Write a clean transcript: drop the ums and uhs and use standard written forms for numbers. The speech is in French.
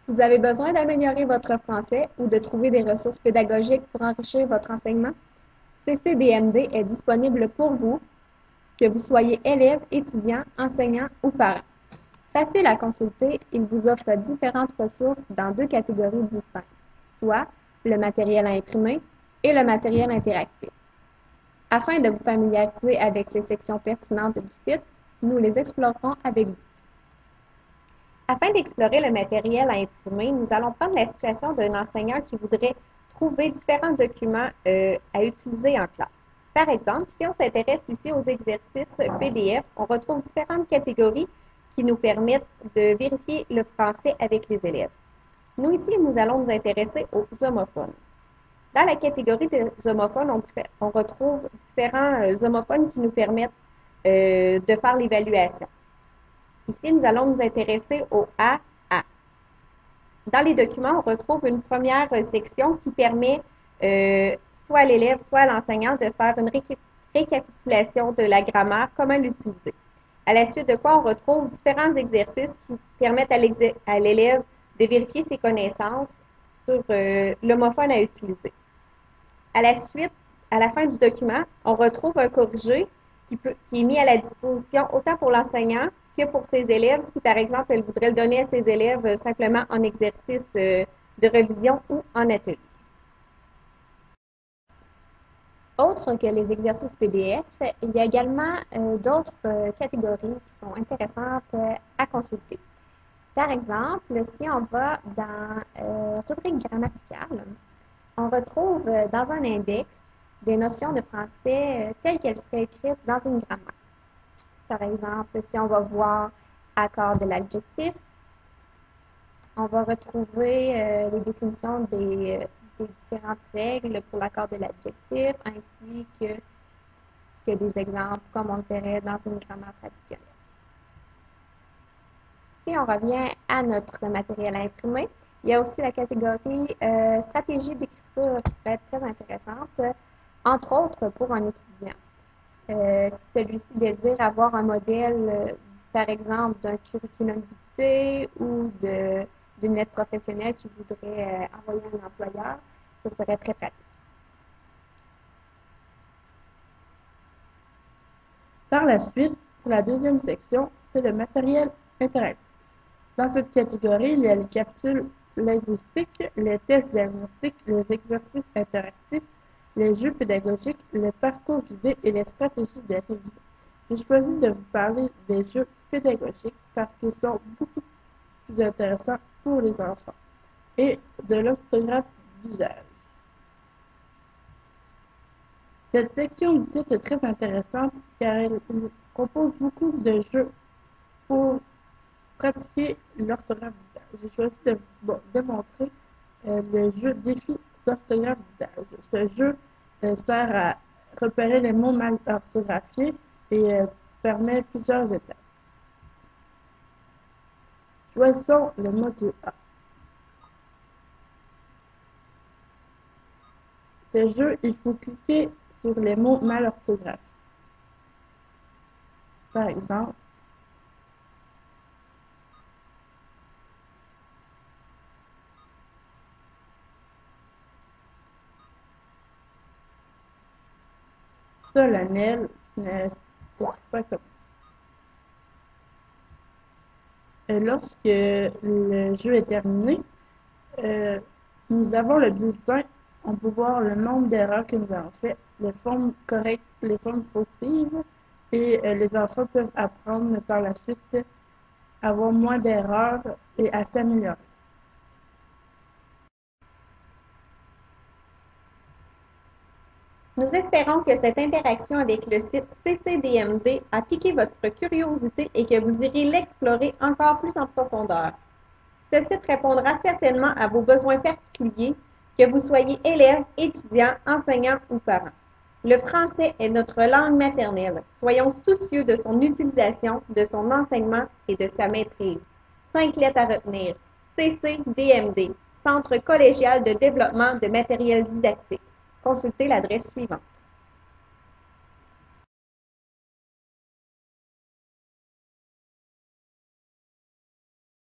Vous avez besoin d'améliorer votre français ou de trouver des ressources pédagogiques pour enrichir votre enseignement? CCDMD est disponible pour vous, que vous soyez élève, étudiant, enseignant ou parent. Facile à consulter, il vous offre différentes ressources dans deux catégories distinctes, soit le matériel à imprimer et le matériel interactif. Afin de vous familiariser avec ces sections pertinentes du site, nous les explorerons avec vous. Afin d'explorer le matériel à imprimer, nous allons prendre la situation d'un enseignant qui voudrait trouver différents documents à utiliser en classe. Par exemple, si on s'intéresse ici aux exercices PDF, on retrouve différentes catégories qui nous permettent de vérifier le français avec les élèves. Nous, ici, nous allons nous intéresser aux homophones. Dans la catégorie des homophones, on retrouve différents homophones qui nous permettent de faire l'évaluation. Ici, nous allons nous intéresser au AA. Dans les documents, on retrouve une première section qui permet soit à l'élève, soit à l'enseignant de faire une récapitulation de la grammaire, comment l'utiliser. À la suite de quoi, on retrouve différents exercices qui permettent à l'élève de vérifier ses connaissances sur l'homophone à utiliser. À la suite, à la fin du document, on retrouve un corrigé qui est mis à la disposition autant pour l'enseignant que pour ses élèves, si par exemple, elle voudrait le donner à ses élèves simplement en exercice de révision ou en atelier. Autre que les exercices PDF, il y a également d'autres catégories qui sont intéressantes à consulter. Par exemple, si on va dans rubrique grammaticale, on retrouve dans un index des notions de français telles qu'elles seraient écrites dans une grammaire. Par exemple, si on va voir accord de l'adjectif, on va retrouver les définitions des différentes règles pour l'accord de l'adjectif, ainsi que des exemples comme on le verrait dans une grammaire traditionnelle. Si on revient à notre matériel à imprimer, il y a aussi la catégorie stratégie d'écriture qui peut être très intéressante, entre autres pour un étudiant. Si celui-ci désire avoir un modèle, par exemple, d'un curriculum vitae ou d'une lettre professionnelle qu'il voudrait envoyer à un employeur, ce serait très pratique. Par la suite, pour la deuxième section, c'est le matériel interactif. Dans cette catégorie, il y a les capsules linguistiques, les tests diagnostiques, les exercices interactifs, les jeux pédagogiques, les parcours guidés et les stratégies de révision. J'ai choisi de vous parler des jeux pédagogiques parce qu'ils sont beaucoup plus intéressants pour les enfants et de l'orthographe d'usage. Cette section du site est très intéressante car elle propose beaucoup de jeux pour pratiquer l'orthographe d'usage. J'ai choisi de vous démontrer le jeu défi d'orthographe d'usage. Ce jeu sert à repérer les mots mal orthographiés et permet plusieurs étapes. Choisissons le module A. Ce jeu, il faut cliquer sur les mots mal orthographiés. Par exemple, solennel ne s'écrit pas comme ça. Lorsque le jeu est terminé, nous avons le bulletin. On peut voir le nombre d'erreurs que nous avons fait, les formes correctes, les formes fautives, et les enfants peuvent apprendre par la suite à avoir moins d'erreurs et à s'améliorer. Nous espérons que cette interaction avec le site CCDMD a piqué votre curiosité et que vous irez l'explorer encore plus en profondeur. Ce site répondra certainement à vos besoins particuliers, que vous soyez élève, étudiant, enseignant ou parent. Le français est notre langue maternelle. Soyons soucieux de son utilisation, de son enseignement et de sa maîtrise. 5 lettres à retenir. CCDMD, Centre collégial de développement de matériel didactique. Consultez l'adresse suivante.